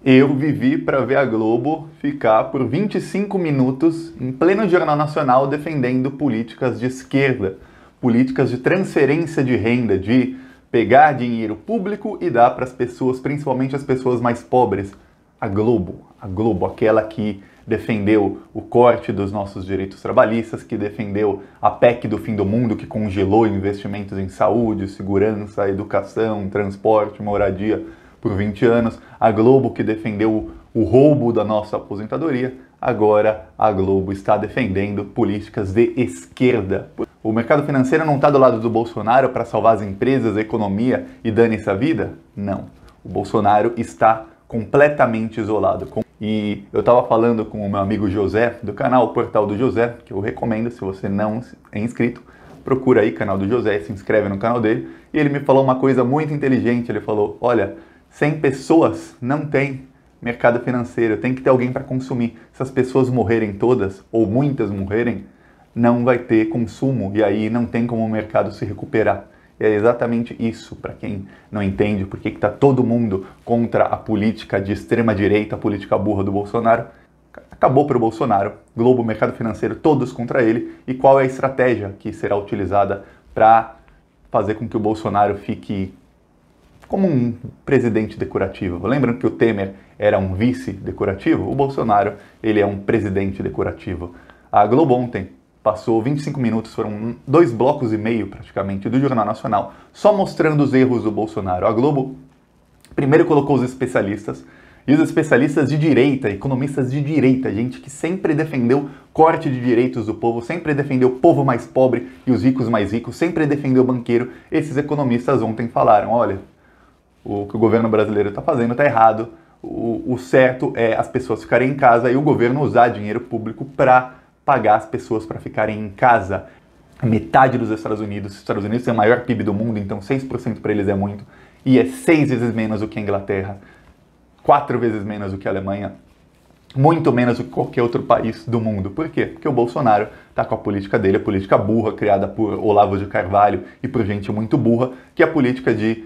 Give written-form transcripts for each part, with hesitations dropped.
Eu vivi para ver a Globo ficar por 25 minutos em pleno Jornal Nacional defendendo políticas de esquerda, políticas de transferência de renda, de pegar dinheiro público e dar para as pessoas, principalmente as pessoas mais pobres. A Globo, aquela que defendeu o corte dos nossos direitos trabalhistas, que defendeu a PEC do fim do mundo, que congelou investimentos em saúde, segurança, educação, transporte, moradia por 20 anos, a Globo que defendeu o roubo da nossa aposentadoria, agora a Globo está defendendo políticas de esquerda. O mercado financeiro não está do lado do Bolsonaro para salvar as empresas, a economia e dane-se a vida? Não. O Bolsonaro está completamente isolado. E eu estava falando com o meu amigo José, do canal Portal do José, que eu recomendo, se você não é inscrito, procura aí, canal do José, se inscreve no canal dele. E ele me falou uma coisa muito inteligente, ele falou, olha, sem pessoas não tem mercado financeiro, tem que ter alguém para consumir. Se as pessoas morrerem todas, ou muitas morrerem, não vai ter consumo, e aí não tem como o mercado se recuperar. E é exatamente isso, para quem não entende por que está todo mundo contra a política de extrema-direita, a política burra do Bolsonaro. Acabou para o Bolsonaro, Globo, mercado financeiro, todos contra ele. E qual é a estratégia que será utilizada para fazer com que o Bolsonaro fique como um presidente decorativo? Lembrando que o Temer era um vice decorativo, o Bolsonaro ele é um presidente decorativo. A Globo ontem passou 25 minutos, foram 2 blocos e meio praticamente do Jornal Nacional, só mostrando os erros do Bolsonaro. A Globo primeiro colocou os especialistas, e os especialistas de direita, economistas de direita, gente que sempre defendeu corte de direitos do povo, sempre defendeu o povo mais pobre e os ricos mais ricos, sempre defendeu o banqueiro. Esses economistas ontem falaram, olha, o que o governo brasileiro está fazendo está errado, o certo é as pessoas ficarem em casa e o governo usar dinheiro público para pagar as pessoas para ficarem em casa. Metade dos Estados Unidos tem o maior PIB do mundo, então 6% para eles é muito, e é 6 vezes menos do que a Inglaterra, 4 vezes menos do que a Alemanha, muito menos do que qualquer outro país do mundo. Por quê? Porque o Bolsonaro está com a política dele, a política burra, criada por Olavo de Carvalho e por gente muito burra, que é a política de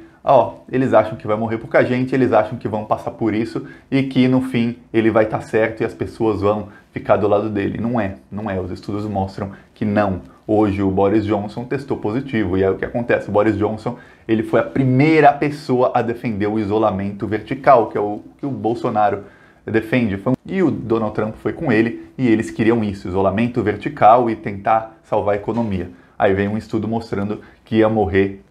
eles acham que vai morrer pouca gente, eles acham que vão passar por isso e que no fim ele vai estar certo e as pessoas vão ficar do lado dele. Não é. Os estudos mostram que não. Hoje o Boris Johnson testou positivo e aí o que acontece? O Boris Johnson ele foi a primeira pessoa a defender o isolamento vertical, que é o que o Bolsonaro defende. E o Donald Trump foi com ele e eles queriam isso, isolamento vertical e tentar salvar a economia. Aí vem um estudo mostrando que ia morrer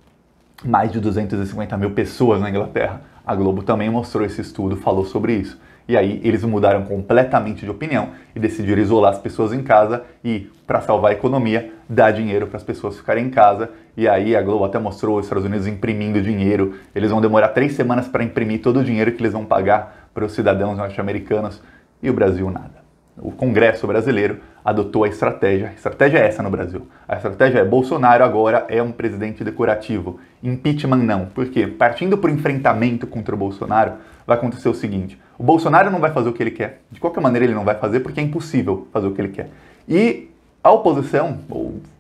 mais de 250 mil pessoas na Inglaterra. A Globo também mostrou esse estudo, falou sobre isso. E aí eles mudaram completamente de opinião e decidiram isolar as pessoas em casa e, para salvar a economia, dar dinheiro para as pessoas ficarem em casa. E aí a Globo até mostrou os Estados Unidos imprimindo dinheiro. Eles vão demorar 3 semanas para imprimir todo o dinheiro que eles vão pagar para os cidadãos norte-americanos. E o Brasil nada. O Congresso brasileiro adotou a estratégia é essa no Brasil. A estratégia é Bolsonaro agora é um presidente decorativo, impeachment não. Por quê? Partindo para o enfrentamento contra o Bolsonaro, vai acontecer o seguinte, o Bolsonaro não vai fazer o que ele quer, de qualquer maneira ele não vai fazer porque é impossível fazer o que ele quer. E a oposição,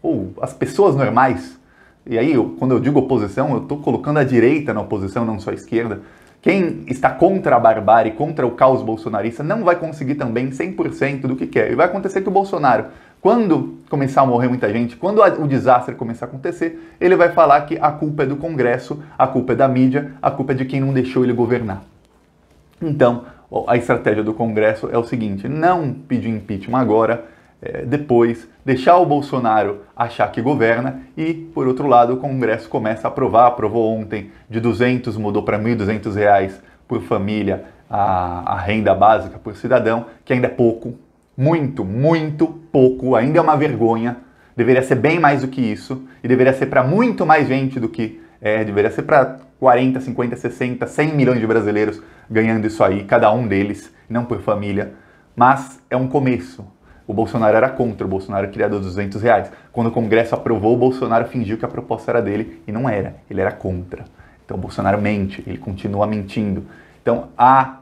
ou as pessoas normais, e aí quando eu digo oposição, eu estou colocando a direita na oposição, não só a esquerda, quem está contra a barbárie, contra o caos bolsonarista, não vai conseguir também 100% do que quer. E vai acontecer que o Bolsonaro, quando começar a morrer muita gente, quando o desastre começar a acontecer, ele vai falar que a culpa é do Congresso, a culpa é da mídia, a culpa é de quem não deixou ele governar. Então, a estratégia do Congresso é o seguinte, não pedir impeachment agora, depois deixar o Bolsonaro achar que governa e, por outro lado, o Congresso começa a aprovar, aprovou ontem de 200, mudou para R$ 1.200 por família a renda básica por cidadão, que ainda é pouco, muito, muito pouco, ainda é uma vergonha, deveria ser bem mais do que isso e deveria ser para muito mais gente do que deveria ser para 40, 50, 60, 100 milhões de brasileiros ganhando isso aí, cada um deles, não por família, mas é um começo. O Bolsonaro era contra, o Bolsonaro queria R$ 200. Quando o Congresso aprovou, o Bolsonaro fingiu que a proposta era dele e não era, ele era contra. Então o Bolsonaro mente, ele continua mentindo. Então a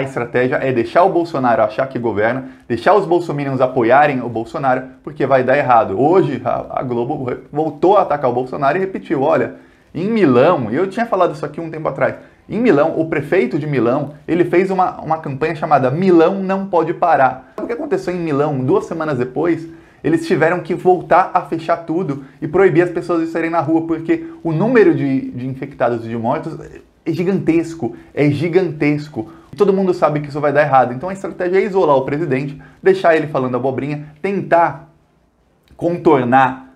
estratégia é deixar o Bolsonaro achar que governa, deixar os bolsominions apoiarem o Bolsonaro, porque vai dar errado. Hoje a Globo voltou a atacar o Bolsonaro e repetiu, olha, em Milão, e eu tinha falado isso aqui um tempo atrás, Em Milão, o prefeito de Milão, ele fez uma campanha chamada Milão Não Pode Parar. O que aconteceu em Milão, 2 semanas depois, eles tiveram que voltar a fechar tudo e proibir as pessoas de saírem na rua, porque o número de infectados e de mortos é gigantesco, Todo mundo sabe que isso vai dar errado. Então a estratégia é isolar o presidente, deixar ele falando abobrinha, tentar contornar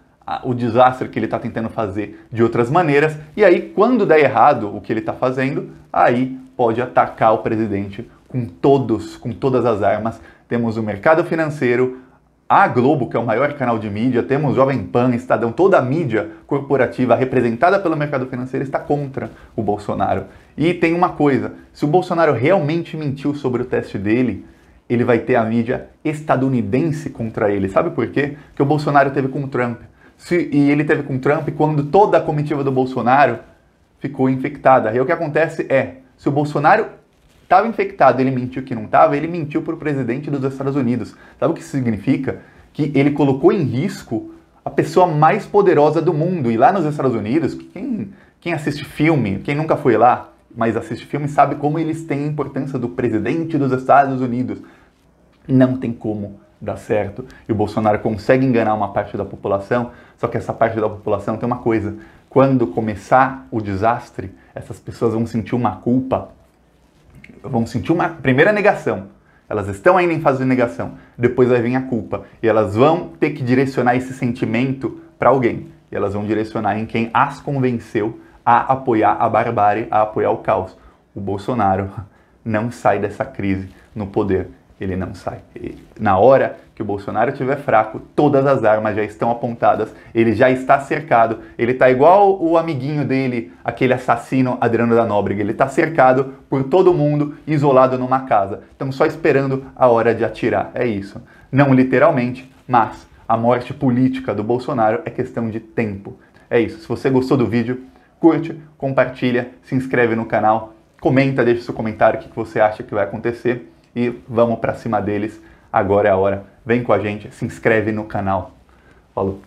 o desastre que ele está tentando fazer de outras maneiras, e aí, quando der errado o que ele está fazendo, aí pode atacar o presidente com todas as armas. Temos o mercado financeiro, a Globo, que é o maior canal de mídia, temos Jovem Pan, Estadão, toda a mídia corporativa representada pelo mercado financeiro está contra o Bolsonaro. E tem uma coisa, se o Bolsonaro realmente mentiu sobre o teste dele, ele vai ter a mídia estadunidense contra ele. Sabe por quê? Porque o Bolsonaro teve com o Trump. E ele teve com o Trump quando toda a comitiva do Bolsonaro ficou infectada. E o que acontece é, se o Bolsonaro estava infectado, ele mentiu que não estava, ele mentiu para o presidente dos Estados Unidos. Sabe o que isso significa? Que ele colocou em risco a pessoa mais poderosa do mundo. E lá nos Estados Unidos, quem assiste filme, quem nunca foi lá, mas assiste filme, sabe como eles têm a importância do presidente dos Estados Unidos. Não tem como dar certo. E o Bolsonaro consegue enganar uma parte da população, só que essa parte da população tem uma coisa. Quando começar o desastre, essas pessoas vão sentir uma culpa, vão sentir uma primeira negação. Elas estão ainda em fase de negação. Depois vai vir a culpa. E elas vão ter que direcionar esse sentimento para alguém. E elas vão direcionar em quem as convenceu a apoiar a barbárie, a apoiar o caos. O Bolsonaro não sai dessa crise no poder. Ele não sai. Na hora que o Bolsonaro estiver fraco, todas as armas já estão apontadas, ele já está cercado, ele está igual o amiguinho dele, aquele assassino Adriano da Nóbrega, ele está cercado por todo mundo, isolado numa casa. Estamos só esperando a hora de atirar, é isso. Não literalmente, mas a morte política do Bolsonaro é questão de tempo. É isso. Se você gostou do vídeo, curte, compartilha, se inscreve no canal, comenta, deixa seu comentário o que você acha que vai acontecer. E vamos pra cima deles, agora é a hora. Vem com a gente, se inscreve no canal. Falou!